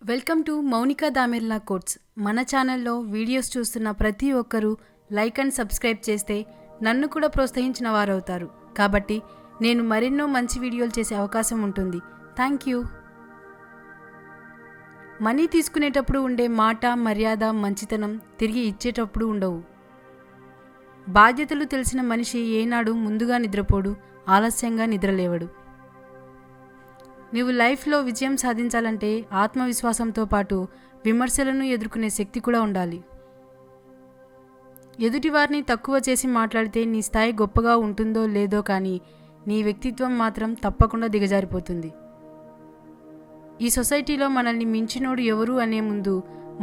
Welcome to Mounika Damerla quotes. మన ఛానల్లో videos చూస్తున్న ప్రతి ఒక్కరూ లైక్ అండ్ సబ్స్క్రైబ్ చేస్తే నన్ను కూడా ప్రోత్సహించిన వారవుతారు. కాబట్టి నేను మరెన్నో మంచి వీడియోలు చేసే అవకాశం ఉంటుంది. Thank you. మనీ తీసుకునేటప్పుడు ఉండే మాట, మర్యాద, మంచితనం తిరిగి ఇచ్చేటప్పుడు ఉండవు. బాధ్యతలు తెలిసిన మనిషి ఏనాడు ముందుగా నిద్రపోడు, ఆలస్యంగా నిద్రలేవడు. నీవు లైఫ్లో విజయం సాధించాలంటే ఆత్మవిశ్వాసంతో పాటు విమర్శలను ఎదుర్కొనే శక్తి కూడా ఉండాలి. ఎదుటివారిని తక్కువ చేసి మాట్లాడితే నీ స్థాయి గొప్పగా ఉంటుందో లేదో కానీ నీ వ్యక్తిత్వం మాత్రం తప్పకుండా దిగజారిపోతుంది. ఈ సొసైటీలో మనల్ని మించినోడు ఎవరు అనే ముందు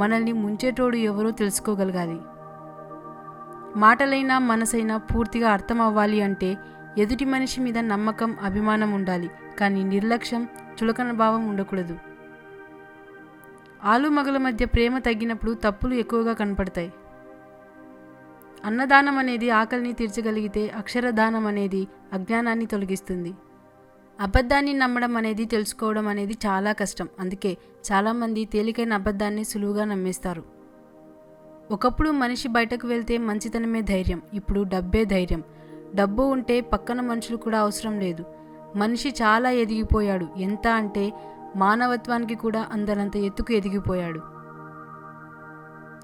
మనల్ని ముంచేటోడు ఎవరో తెలుసుకోగలగాలి. మాటలైనా మనసైనా పూర్తిగా అర్థం అవ్వాలి అంటే ఎదుటి మనిషి మీద నమ్మకం, అభిమానం ఉండాలి. కానీ నిర్లక్ష్యం, చులకన భావం ఉండకూడదు. ఆలు మగల మధ్య ప్రేమ తగ్గినప్పుడు తప్పులు ఎక్కువగా కనపడతాయి. అన్నదానం అనేది ఆకలిని తీర్చగలిగితే అక్షరదానం అనేది అజ్ఞానాన్ని తొలగిస్తుంది. అబద్ధాన్ని నమ్మడం అనేది తెలుసుకోవడం అనేది చాలా కష్టం. అందుకే చాలామంది తేలికైన అబద్ధాన్ని సులువుగా నమ్మేస్తారు. ఒకప్పుడు మనిషి బయటకు వెళ్తే మంచితనమే ధైర్యం, ఇప్పుడు డబ్బే ధైర్యం. డబ్బు ఉంటే పక్కన మనుషులు కూడా అవసరం లేదు. మనిషి చాలా ఎదిగిపోయాడు. ఎంత అంటే మానవత్వానికి కూడా అందరంత ఎత్తుకు ఎదిగిపోయాడు.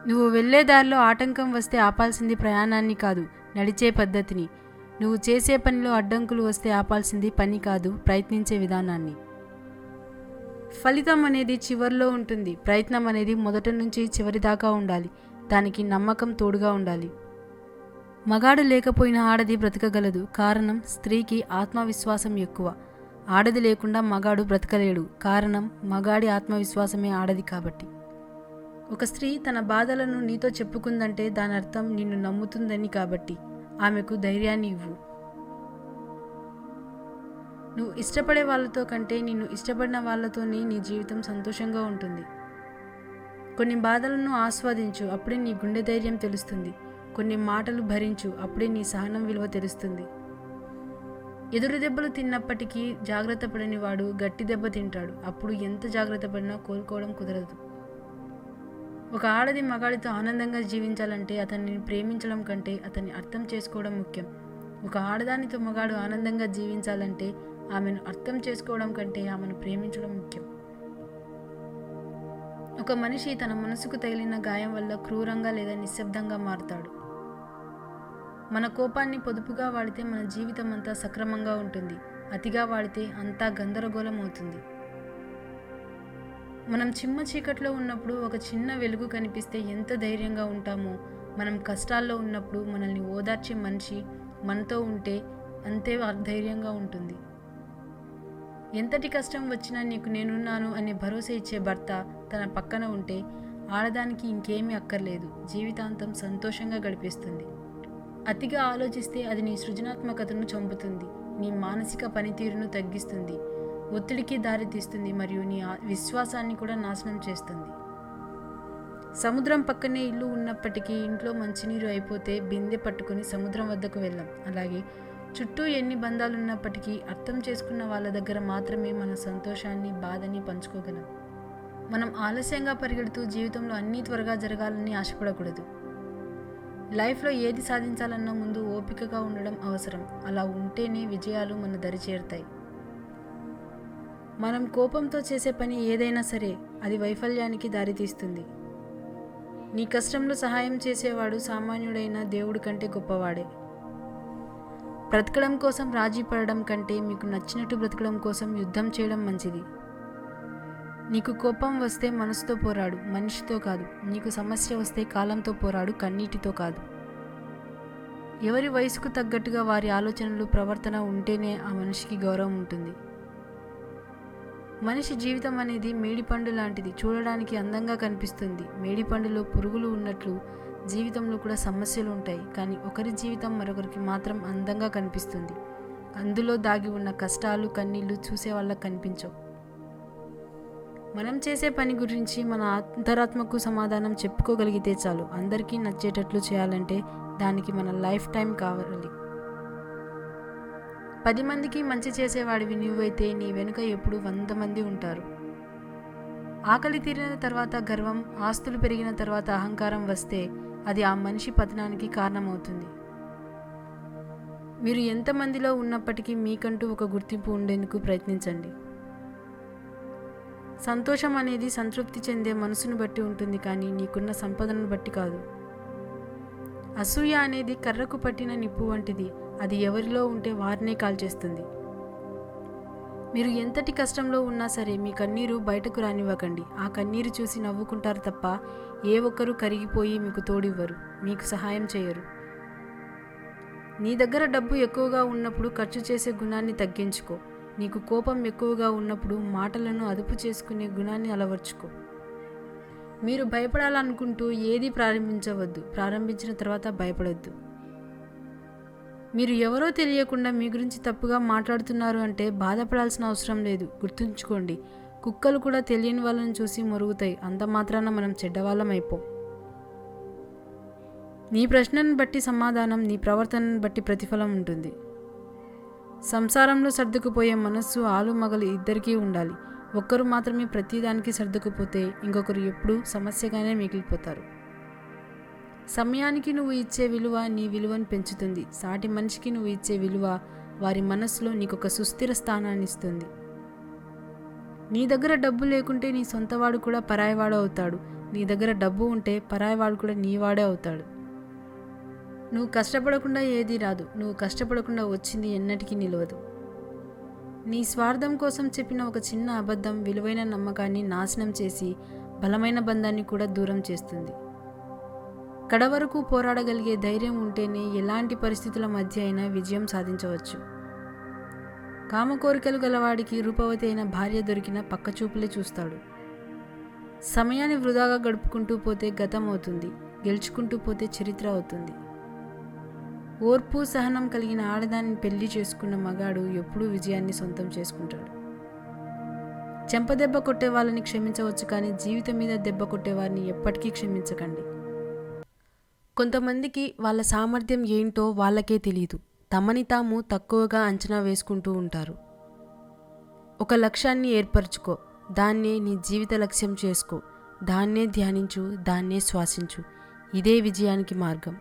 నువ్వు వెళ్లే దారిలో ఆటంకం వస్తే ఆపాల్సింది ప్రయాణాన్ని కాదు, నడిచే పద్ధతిని. నువ్వు చేసే పనిలో అడ్డంకులు వస్తే ఆపాల్సింది పని కాదు, ప్రయత్నించే విధానాన్ని. ఫలితం అనేది చివరిలో ఉంటుంది. ప్రయత్నం అనేది మొదటి నుంచి చివరి దాకా ఉండాలి. దానికి నమ్మకం తోడుగా ఉండాలి. మగాడు లేకపోయినా ఆడది బ్రతకగలదు. కారణం స్త్రీకి ఆత్మవిశ్వాసం ఎక్కువ. ఆడది లేకుండా మగాడు బ్రతకలేడు. కారణం మగాడి ఆత్మవిశ్వాసమే ఆడది కాబట్టి. ఒక స్త్రీ తన బాధలను నీతో చెప్పుకుందంటే దాని అర్థం నిన్ను నమ్ముతుందని కాబట్టి ఆమెకు ధైర్యాన్ని ఇవ్వు. నువ్వు ఇష్టపడే వాళ్ళతో కంటే నిన్ను ఇష్టపడిన వాళ్ళతోనే నీ జీవితం సంతోషంగా ఉంటుంది. కొన్ని బాధలను ఆస్వాదించు, అప్పుడే నీ గుండె ధైర్యం తెలుస్తుంది. కొన్ని మాటలు భరించు, అప్పుడే నీ సహనం విలువ తెలుస్తుంది. ఎదురు దెబ్బలు తిన్నప్పటికీ జాగ్రత్త పడని వాడు గట్టి దెబ్బ తింటాడు. అప్పుడు ఎంత జాగ్రత్త పడినా కోలుకోవడం కుదరదు. ఒక ఆడది మగాడితో ఆనందంగా జీవించాలంటే అతన్ని ప్రేమించడం కంటే అతన్ని అర్థం చేసుకోవడం ముఖ్యం. ఒక ఆడదానితో మగాడు ఆనందంగా జీవించాలంటే ఆమెను అర్థం చేసుకోవడం కంటే ఆమెను ప్రేమించడం ముఖ్యం. ఒక మనిషి తన మనసుకు తగిలిన గాయం వల్ల క్రూరంగా లేదా నిశ్శబ్దంగా మారుతాడు. మన కోపాన్ని పొదుపుగా వాడితే మన జీవితం అంతా సక్రమంగా ఉంటుంది. అతిగా వాడితే అంతా గందరగోళం అవుతుంది. మనం చిమ్మ చీకట్లో ఉన్నప్పుడు ఒక చిన్న వెలుగు కనిపిస్తే ఎంత ధైర్యంగా ఉంటామో, మనం కష్టాల్లో ఉన్నప్పుడు మనల్ని ఓదార్చే మనిషి మనతో ఉంటే అంతే ధైర్యంగా ఉంటుంది. ఎంతటి కష్టం వచ్చినా నీకు నేనున్నాను అనే భరోసా ఇచ్చే భర్త తన పక్కన ఉంటే ఆడదానికి ఇంకేమీ అక్కర్లేదు. జీవితాంతం సంతోషంగా గడిపేస్తుంది. అతిగా ఆలోచిస్తే అది నీ సృజనాత్మకతను చంపుతుంది, నీ మానసిక పనితీరును తగ్గిస్తుంది, ఒత్తిడికి దారితీస్తుంది మరియు నీ విశ్వాసాన్ని కూడా నాశనం చేస్తుంది. సముద్రం పక్కనే ఇల్లు ఉన్నప్పటికీ ఇంట్లో మంచినీరు అయిపోతే బిందె పట్టుకుని సముద్రం వద్దకు వెళ్ళాం. అలాగే చుట్టూ ఎన్ని బంధాలు ఉన్నప్పటికీ అర్థం చేసుకున్న వాళ్ళ దగ్గర మాత్రమే మన సంతోషాన్ని, బాధని పంచుకోగలం. మనం ఆలస్యంగా పరిగెడుతూ జీవితంలో అన్నీ త్వరగా జరగాలని ఆశపడకూడదు. లైఫ్లో ఏది సాధించాలన్నా ముందు ఓపికగా ఉండడం అవసరం. అలా ఉంటేనే విజయాలు మన దరి చేరుతాయి. మనం కోపంతో చేసే పని ఏదైనా సరే అది వైఫల్యానికి దారితీస్తుంది. నీ కష్టంలో సహాయం చేసేవాడు సామాన్యుడైన దేవుడి కంటే గొప్పవాడే. బ్రతకడం కోసం రాజీ పడడం కంటే మీకు నచ్చినట్టు బ్రతకడం కోసం యుద్ధం చేయడం మంచిది. నీకు కోపం వస్తే మనసుతో పోరాడు, మనిషితో కాదు. నీకు సమస్య వస్తే కాలంతో పోరాడు, కన్నీటితో కాదు. ఎవరి వయసుకు తగ్గట్టుగా వారి ఆలోచనలు, ప్రవర్తన ఉంటేనే ఆ మనిషికి గౌరవం ఉంటుంది. మనిషి జీవితం అనేది మేడిపండు లాంటిది. చూడడానికి అందంగా కనిపిస్తుంది. మేడిపండులో పురుగులు ఉన్నట్లు జీవితంలో కూడా సమస్యలు ఉంటాయి. కానీ ఒకరి జీవితం మరొకరికి మాత్రం అందంగా కనిపిస్తుంది. అందులో దాగి ఉన్న కష్టాలు, కన్నీళ్లు చూసే వాళ్ళకి కనిపించవు. మనం చేసే పని గురించి మన అంతరాత్మకు సమాధానం చెప్పుకోగలిగితే చాలు. అందరికీ నచ్చేటట్లు చేయాలంటే దానికి మన లైఫ్ టైం కావాలి. 10 మందికి మంచి చేసేవాడివి నువ్వైతే నీ వెనుక ఎప్పుడు 100 మంది ఉంటారు. ఆకలి తీరిన తర్వాత గర్వం, ఆస్తులు పెరిగిన తర్వాత అహంకారం వస్తే అది ఆ మనిషి పతనానికి కారణమవుతుంది. మీరు ఎంతమందిలో ఉన్నప్పటికీ మీకంటూ ఒక గుర్తింపు ఉండేందుకు ప్రయత్నించండి. సంతోషం అనేది సంతృప్తి చెందే మనసును బట్టి ఉంటుంది, కానీ నీకున్న సంపదను బట్టి కాదు. అసూయ అనేది కర్రకు పట్టిన నిప్పు వంటిది. అది ఎవరిలో ఉంటే వారినే కాల్చేస్తుంది. మీరు ఎంతటి కష్టంలో ఉన్నా సరే మీ కన్నీరు బయటకు రానివ్వకండి. ఆ కన్నీరు చూసి నవ్వుకుంటారు తప్ప ఏ ఒక్కరూ కరిగిపోయి మీకు తోడివ్వరు, మీకు సహాయం చేయరు. నీ దగ్గర డబ్బు ఎక్కువగా ఉన్నప్పుడు ఖర్చు చేసే గుణాన్ని తగ్గించుకో. నీకు కోపం ఎక్కువగా ఉన్నప్పుడు మాటలను అదుపు చేసుకునే గుణాన్ని అలవర్చుకో. మీరు భయపడాలనుకుంటూ ఏది ప్రారంభించవద్దు. ప్రారంభించిన తర్వాత భయపడొద్దు. మీరు ఎవరో తెలియకుండా మీ గురించి తప్పుగా మాట్లాడుతున్నారు అంటే బాధపడాల్సిన అవసరం లేదు. గుర్తుంచుకోండి, కుక్కలు కూడా తెలియని వాళ్ళని చూసి మొరుగుతాయి. అంత మాత్రాన మనం చెడ్డవాళ్ళం అయిపోం. నీ ప్రశ్నను బట్టి సమాధానం, నీ ప్రవర్తనను బట్టి ప్రతిఫలం ఉంటుంది. సంసారంలో సర్దుకుపోయే మనస్సు ఆలుమగలు ఇద్దరికీ ఉండాలి. ఒక్కరు మాత్రమే ప్రతిదానికి సర్దుకుపోతే ఇంకొకరు ఎప్పుడూ సమస్యగానే మిగిలిపోతారు. సమయానికి నువ్వు ఇచ్చే విలువ నీ విలువను పెంచుతుంది. సాటి మనిషికి నువ్వు ఇచ్చే విలువ వారి మనసులో నీకొక సుస్థిర స్థానాన్ని ఇస్తుంది. నీ దగ్గర డబ్బు లేకుంటే నీ సొంతవాడు కూడా పరాయివాడు అవుతాడు. నీ దగ్గర డబ్బు ఉంటే పరాయివాడు కూడా నీవాడే అవుతాడు. నువ్వు కష్టపడకుండా ఏదీ రాదు. నువ్వు కష్టపడకుండా వచ్చింది ఎన్నటికీ నిలవదు. నీ స్వార్థం కోసం చెప్పిన ఒక చిన్న అబద్ధం విలువైన నమ్మకాన్ని నాశనం చేసి బలమైన బంధాన్ని కూడా దూరం చేస్తుంది. కడవరకు పోరాడగలిగే ధైర్యం ఉంటేనే ఎలాంటి పరిస్థితుల మధ్య అయినా విజయం సాధించవచ్చు. కామకోరికలు గలవాడికి రూపవతి అయిన భార్య దొరికిన పక్కచూపులే చూస్తాడు. సమయాన్ని వృధాగా గడుపుకుంటూ పోతే గతం అవుతుంది, గెలుచుకుంటూ పోతే చరిత్ర అవుతుంది. ఓర్పు సహనం కలిగిన ఆడదాన్ని పెళ్లి చేసుకున్న మగాడు ఎప్పుడూ విజయాన్ని సొంతం చేసుకుంటాడు. చెంపదెబ్బ కొట్టే వాళ్ళని క్షమించవచ్చు, కానీ జీవితం మీద దెబ్బ కొట్టేవారిని ఎప్పటికీ క్షమించకండి. కొంతమందికి వాళ్ళ సామర్థ్యం ఏంటో వాళ్ళకే తెలియదు. తమని తాము తక్కువగా అంచనా వేసుకుంటూ ఉంటారు. ఒక లక్ష్యాన్ని ఏర్పరచుకో, దాన్నే నీ జీవిత లక్ష్యం చేసుకో. దాన్నే ధ్యానించు, దాన్నే శ్వాసించు. ఇదే విజయానికి మార్గం.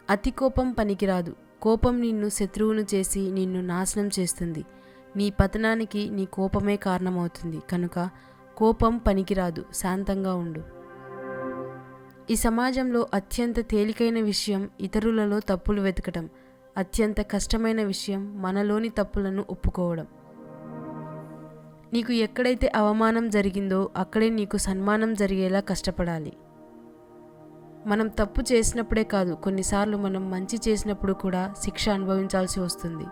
అతి కోపం పనికిరాదు. కోపం నిన్ను శత్రువును చేసి నిన్ను నాశనం చేస్తుంది. నీ పతనానికి నీ కోపమే కారణమవుతుంది. కనుక కోపం పనికిరాదు. శాంతంగా ఉండు. ఈ సమాజంలో అత్యంత తేలికైన విషయం ఇతరులలో తప్పులు వెతకడం. అత్యంత కష్టమైన విషయం మనలోని తప్పులను ఒప్పుకోవడం. నీకు ఎక్కడైతే అవమానం జరిగిందో అక్కడే నీకు సన్మానం జరిగేలా కష్టపడాలి. మనం తప్పు చేసినప్పుడే కాదు, కొన్నిసార్లు మనం మంచి చేసినప్పుడు కూడా శిక్ష అనుభవించాల్సి వస్తుంది.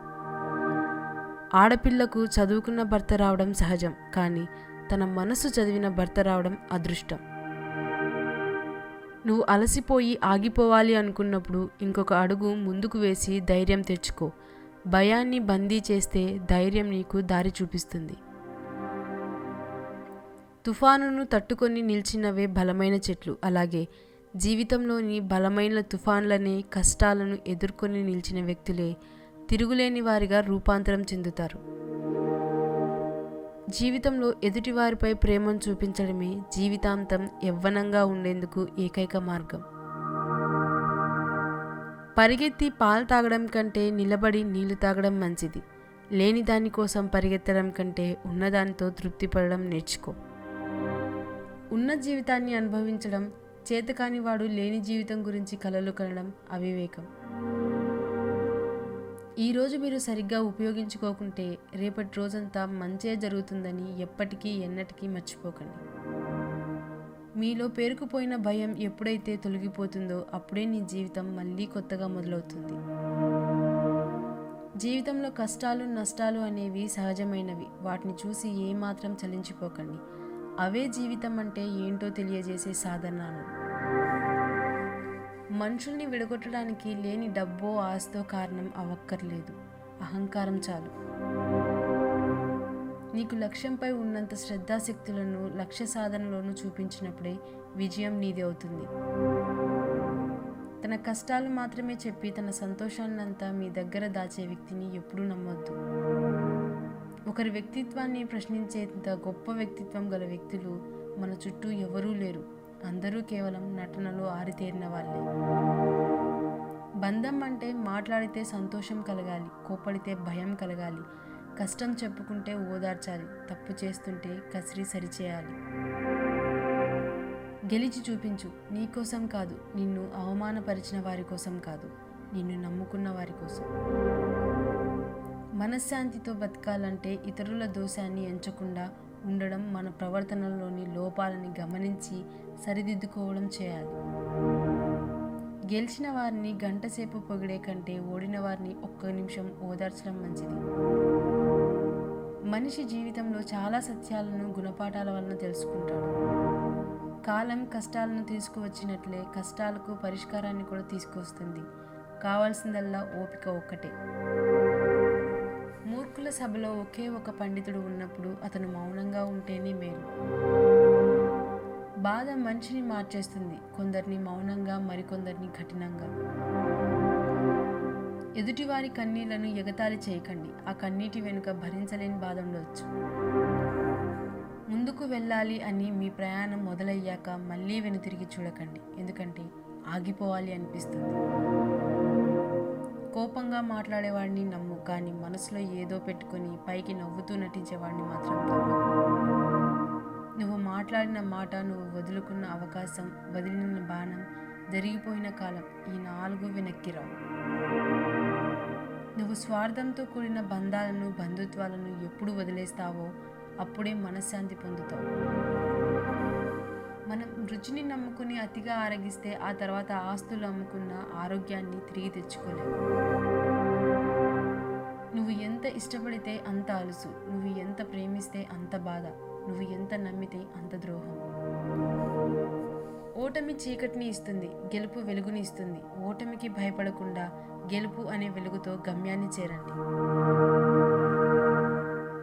ఆడపిల్లకు చదువుకున్న భర్త రావడం సహజం, కానీ తన మనసు చదివిన భర్త రావడం అదృష్టం. నువ్వు అలసిపోయి ఆగిపోవాలి అనుకున్నప్పుడు ఇంకొక అడుగు ముందుకు వేసి ధైర్యం తెచ్చుకో. భయాన్ని బందీ చేస్తే ధైర్యం నీకు దారి చూపిస్తుంది. తుఫానును తట్టుకొని నిలిచినవే బలమైన చెట్లు. అలాగే జీవితంలోని బలమైన తుఫాన్లనే, కష్టాలను ఎదుర్కొని నిలిచిన వ్యక్తులే తిరుగులేని వారిగా రూపాంతరం చెందుతారు. జీవితంలో ఎదుటివారిపై ప్రేమను చూపించడమే జీవితాంతం యవ్వనంగా ఉండేందుకు ఏకైక మార్గం. పరిగెత్తి పాలు తాగడం కంటే నిలబడి నీళ్లు తాగడం మంచిది. లేని దానికోసం పరిగెత్తడం కంటే ఉన్నదానితో తృప్తి పడడం నేర్చుకో. ఉన్న జీవితాన్ని అనుభవించడం, చేతకాని వాడు లేని జీవితం గురించి కలలు కనడం అవివేకం. ఈరోజు మీరు సరిగ్గా ఉపయోగించుకోకుంటే రేపటి రోజంతా మంచే జరుగుతుందని ఎప్పటికీ ఎన్నటికీ మర్చిపోకండి. మీలో పేరుకుపోయిన భయం ఎప్పుడైతే తొలగిపోతుందో అప్పుడే నీ జీవితం మళ్ళీ కొత్తగా మొదలవుతుంది. జీవితంలో కష్టాలు, నష్టాలు అనేవి సహజమైనవి. వాటిని చూసి ఏమాత్రం చలించిపోకండి. అవే జీవితం అంటే ఏంటో తెలియజేసే సాధనాలు. మనుషుల్ని విడగొట్టడానికి లేని డబ్బో ఆస్తో కారణం అవ్వక్కర్లేదు. అహంకారం చాలు. నీకు లక్ష్యంపై ఉన్నంత శ్రద్ధాశక్తులను లక్ష్య సాధనలోనూ చూపించినప్పుడే విజయం నీది అవుతుంది. తన కష్టాలు మాత్రమే చెప్పి తన సంతోషాన్నంతా మీ దగ్గర దాచే వ్యక్తిని ఎప్పుడూ నమ్మొద్దు. ఒకరి వ్యక్తిత్వాన్ని ప్రశ్నించేంత గొప్ప వ్యక్తిత్వం గల వ్యక్తులు మన చుట్టూ ఎవరూ లేరు. అందరూ కేవలం నటనలో ఆరితేరిన వాళ్ళే. బంధం అంటే మాట్లాడితే సంతోషం కలగాలి, కోపడితే భయం కలగాలి, కష్టం చెప్పుకుంటే ఓదార్చాలి, తప్పు చేస్తుంటే కసిరి సరిచేయాలి. గెలిచి చూపించు, నీకోసం కాదు, నిన్ను అవమానపరిచిన వారి కోసం కాదు, నిన్ను నమ్ముకున్న వారి కోసం. మనశ్శాంతితో బతకాలంటే ఇతరుల దోషాన్ని ఎంచకుండా ఉండడం, మన ప్రవర్తనలోని లోపాలని గమనించి సరిదిద్దుకోవడం చేయాలి. గెలిచిన వారిని గంటసేపు పొగిడే కంటే ఓడిన వారిని ఒక్క నిమిషం ఓదార్చడం మంచిది. మనిషి జీవితంలో చాలా సత్యాలను గుణపాఠాల వలన తెలుసుకుంటాడు. కాలం కష్టాలను తీసుకువచ్చినట్లే కష్టాలకు పరిష్కారాన్ని కూడా తీసుకువస్తుంది. కావాల్సిందల్లా ఓపిక ఒక్కటే. మూర్ఖుల సభలో ఒకే ఒక పండితుడు ఉన్నప్పుడు అతను మౌనంగా ఉంటేనే మేలు. బాధ మనిషిని మార్చేస్తుంది, కొందరిని మౌనంగా, మరికొందరిని కఠినంగా. ఎదుటివారి కన్నీళ్లను ఎగతాళి చేయకండి. ఆ కన్నీటి వెనుక భరించలేని బాధ ఉండవచ్చు. ముందుకు వెళ్ళాలి అని మీ ప్రయాణం మొదలయ్యాక మళ్ళీ వెనుతిరిగి చూడకండి, ఎందుకంటే ఆగిపోవాలి అనిపిస్తుంది. కోపంగా మాట్లాడేవాడిని నమ్ము, కానీ మనసులో ఏదో పెట్టుకొని పైకి నవ్వుతూ నటించేవాడిని మాత్రం నమ్ము. నువ్వు మాట్లాడిన మాట, నువ్వు వదులుకున్న అవకాశం, వదిలిన బాణం, జరిగిపోయిన కాలం, ఈ 4 వెనక్కి రావు. నువ్వు స్వార్థంతో కూడిన బంధాలను, బంధుత్వాలను ఎప్పుడు వదిలేస్తావో అప్పుడే మనశ్శాంతి పొందుతావు. మనం రుచిని నమ్ముకుని అతిగా ఆరగిస్తే ఆ తర్వాత ఆస్తులు అమ్ముకున్న ఆరోగ్యాన్ని తిరిగి తెచ్చుకోలేవు. నువ్వు ఎంత ఇష్టపడితే అంత అలుసు, నువ్వు ఎంత ప్రేమిస్తే అంత బాధ, నువ్వు ఎంత నమ్మితే అంత ద్రోహం. ఓటమి చీకటిని ఇస్తుంది, గెలుపు వెలుగుని ఇస్తుంది. ఓటమికి భయపడకుండా గెలుపు అనే వెలుగుతో గమ్యాన్ని చేరండి.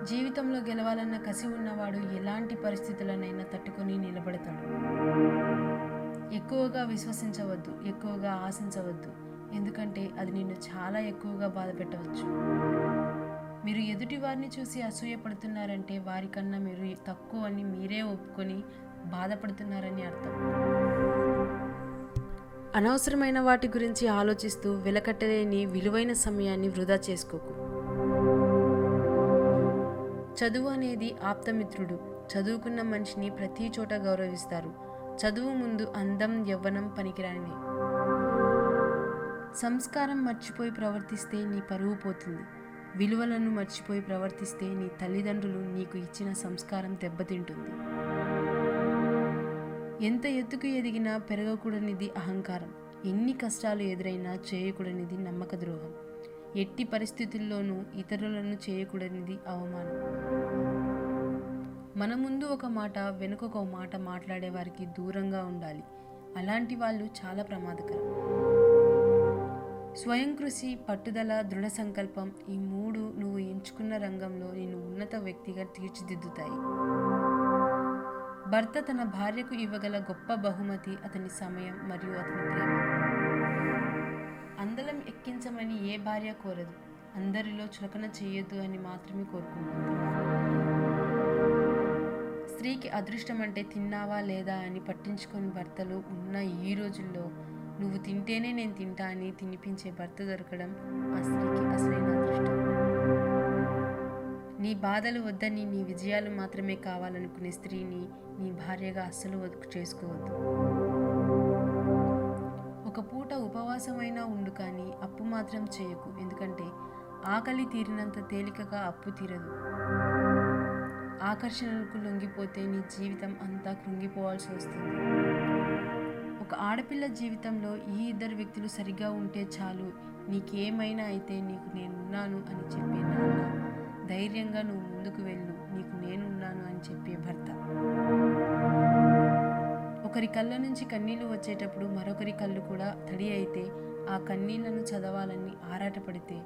జీవితంలో గెలవాలన్న కసి ఉన్నవాడు ఎలాంటి పరిస్థితులనైనా తట్టుకొని నిలబడతాడు. ఎక్కువగా విశ్వసించవద్దు, ఎక్కువగా ఆశించవద్దు, ఎందుకంటే అది నిన్ను చాలా ఎక్కువగా బాధ పెట్టవచ్చు. మీరు ఎదుటి వారిని చూసి అసూయపడుతున్నారంటే వారికన్నా మీరు తక్కువ అని మీరే ఒప్పుకొని బాధపడుతున్నారని అర్థం. అనవసరమైన వాటి గురించి ఆలోచిస్తూ వెలకట్టలేని విలువైన సమయాన్ని వృధా చేసుకోకు. చదువు అనేది ఆప్తమిత్రుడు. చదువుకున్న మనిషిని ప్రతి చోట గౌరవిస్తారు. చదువు ముందు అందం, యవ్వనం పనికిరానివి. సంస్కారం మర్చిపోయి ప్రవర్తిస్తే నీ పరువు పోతుంది. విలువలను మర్చిపోయి ప్రవర్తిస్తే నీ తల్లిదండ్రులు నీకు ఇచ్చిన సంస్కారం దెబ్బతింటుంది. ఎంత ఎత్తుకు ఎదిగినా పెరగకూడనిది అహంకారం. ఎన్ని కష్టాలు ఎదురైనా చేయకూడనిది నమ్మక ద్రోహం. ఎట్టి పరిస్థితుల్లోనూ ఇతరులను చేయకూడనిది అవమానం. మన ముందు ఒక మాట, వెనుకొక మాట మాట్లాడే వారికి దూరంగా ఉండాలి. అలాంటి వాళ్ళు చాలా ప్రమాదకరం. స్వయం కృషి, పట్టుదల, దృఢ సంకల్పం, ఈ 3 నువ్వు ఎంచుకున్న రంగంలో నిన్ను ఉన్నత వ్యక్తిగా తీర్చిదిద్దుతాయి. భర్త తన భార్యకు ఇవ్వగల గొప్ప బహుమతి అతని సమయం మరియు అతని ప్రేమ. అందలం ఎక్కించమని ఏ భార్య కోరదు, అందరిలో చులకన చేయొద్దు అని మాత్రమే కోరుకుంటుంది. స్త్రీకి అదృష్టం అంటే తిన్నావా లేదా అని పట్టించుకొని భర్తలు ఉన్న ఈ రోజుల్లో నువ్వు తింటేనే నేను తింటా అని తినిపించే భర్త దొరకడం ఆ స్త్రీకి అసలైన అదృష్టం. నీ బాధలు వద్దని, నీ విజయాలు మాత్రమే కావాలనుకునే స్త్రీని నీ భార్యగా అస్సలు చేసుకోవద్దు. ఒక పూట ఉపవాసమైనా ఉండు, కానీ అప్పు మాత్రం చేయకు, ఎందుకంటే ఆకలి తీరినంత తేలికగా అప్పు తీరదు. ఆకర్షణలకు లొంగిపోతే నీ జీవితం అంతా కృంగిపోవాల్సి వస్తుంది. ఒక ఆడపిల్ల జీవితంలో ఈ 2 వ్యక్తులు సరిగా ఉంటే చాలు. నీకేమైనా అయితే నీకు నేనున్నాను అని చెప్పే నాన్న, ధైర్యంగా నువ్వు ముందుకు వెళ్ళు, నీకు నేనున్నాను అని చెప్పే భర్త. ఒకరి కళ్ళ నుంచి కన్నీళ్లు వచ్చేటప్పుడు మరొకరి కళ్ళు కూడా తడి అయితే ఆ కన్నీళ్లను చదవాలని ఆరాటపడితే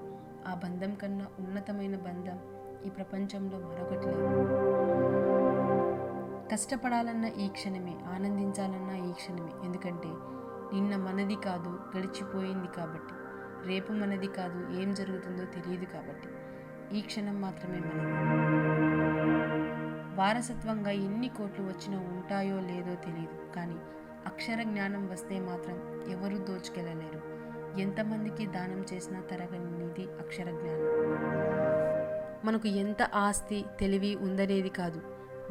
ఆ బంధం కన్నా ఉన్నతమైన బంధం ఈ ప్రపంచంలో మరొకటి లేదు. కష్టపడాలన్న ఈ క్షణమే, ఆనందించాలన్న ఈ క్షణమే, ఎందుకంటే నిన్న మనది కాదు, గడిచిపోయింది కాబట్టి. రేపు మనది కాదు, ఏం జరుగుతుందో తెలియదు కాబట్టి. ఈ క్షణం మాత్రమే మనది. వారసత్వంగా ఎన్ని కోట్లు వచ్చినా ఉంటాయో లేదో తెలియదు, కానీ అక్షర జ్ఞానం వస్తే మాత్రం ఎవరూ దోచుకెళ్ళలేరు. ఎంతమందికి దానం చేసినా తరగని నిధి అక్షర జ్ఞానం. మనకు ఎంత ఆస్తి తెలివి ఉందనేది కాదు,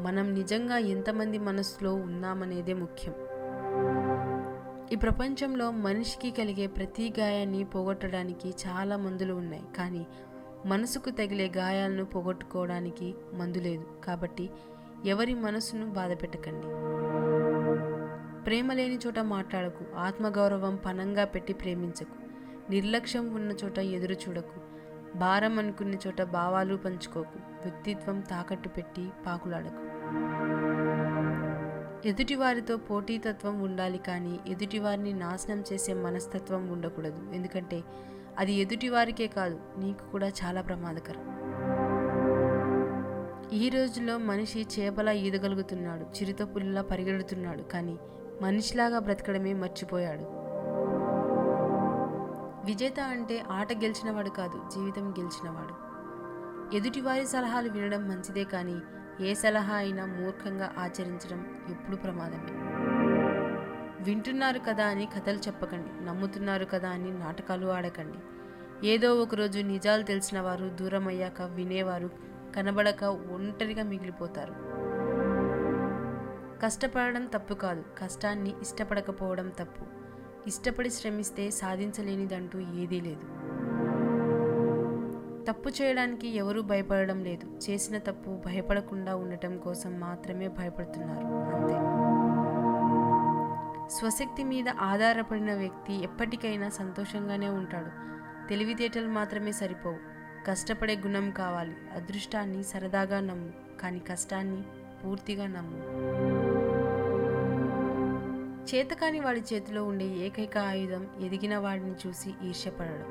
మనం నిజంగా ఎంతమంది మనసులో ఉన్నామనేదే ముఖ్యం. ఈ ప్రపంచంలో మనిషికి కలిగే ప్రతి గాయాన్ని పోగొట్టడానికి చాలా మందులు ఉన్నాయి, కానీ మనసుకు తగిలే గాయాలను పోగొట్టుకోవడానికి మందు లేదు. కాబట్టి ఎవరి మనసును బాధ పెట్టకండి. ప్రేమ లేని చోట మాట్లాడకు, ఆత్మగౌరవం పనంగా పెట్టి ప్రేమించకు, నిర్లక్ష్యం ఉన్న చోట ఎదురు చూడకు, భారం అనుకున్న చోట భావాలు పంచుకోకు, వ్యక్తిత్వం తాకట్టు పెట్టి పాకులాడకు. ఎదుటివారితో పోటీతత్వం ఉండాలి, కానీ ఎదుటివారిని నాశనం చేసే మనస్తత్వం ఉండకూడదు. ఎందుకంటే అది ఎదుటివారికే కాదు, నీకు కూడా చాలా ప్రమాదకరం. ఈ రోజుల్లో మనిషి చేపలా ఈదగలుగుతున్నాడు, చిరుత పులిలా పరిగెడుతున్నాడు, కానీ మనిషిలాగా బ్రతకడమే మర్చిపోయాడు. విజేత అంటే ఆట గెలిచినవాడు కాదు, జీవితం గెలిచినవాడు. ఎదుటివారి సలహాలు వినడం మంచిదే, కానీ ఏ సలహా అయినా మూర్ఖంగా ఆచరించడం ఎప్పుడు ప్రమాదమే. వింటున్నారు కదా అని కథలు చెప్పకండి, నమ్ముతున్నారు కదా అని నాటకాలు ఆడకండి. ఏదో ఒకరోజు నిజాలు తెలిసిన వారు దూరం అయ్యాక వినేవారు కనబడక ఒంటరిగా మిగిలిపోతారు. కష్టపడడం తప్పు కాదు, కష్టాన్ని ఇష్టపడకపోవడం తప్పు. ఇష్టపడి శ్రమిస్తే సాధించలేనిదంటూ ఏదీ లేదు. తప్పు చేయడానికి ఎవరూ భయపడడం లేదు, చేసిన తప్పు భయపడకుండా ఉండటం కోసం మాత్రమే భయపడుతున్నారు, అంతే. స్వశక్తి మీద ఆధారపడిన వ్యక్తి ఎప్పటికైనా సంతోషంగానే ఉంటాడు. తెలివితేటలు మాత్రమే సరిపోవు, కష్టపడే గుణం కావాలి. అదృష్టాన్ని సరదాగా నమ్ము, కానీ కష్టాన్ని పూర్తిగా నమ్ము. చేతకాని వాడి చేతిలో ఉండే ఏకైక ఆయుధం ఎదిగిన వాడిని చూసి ఈర్ష్యపడడం.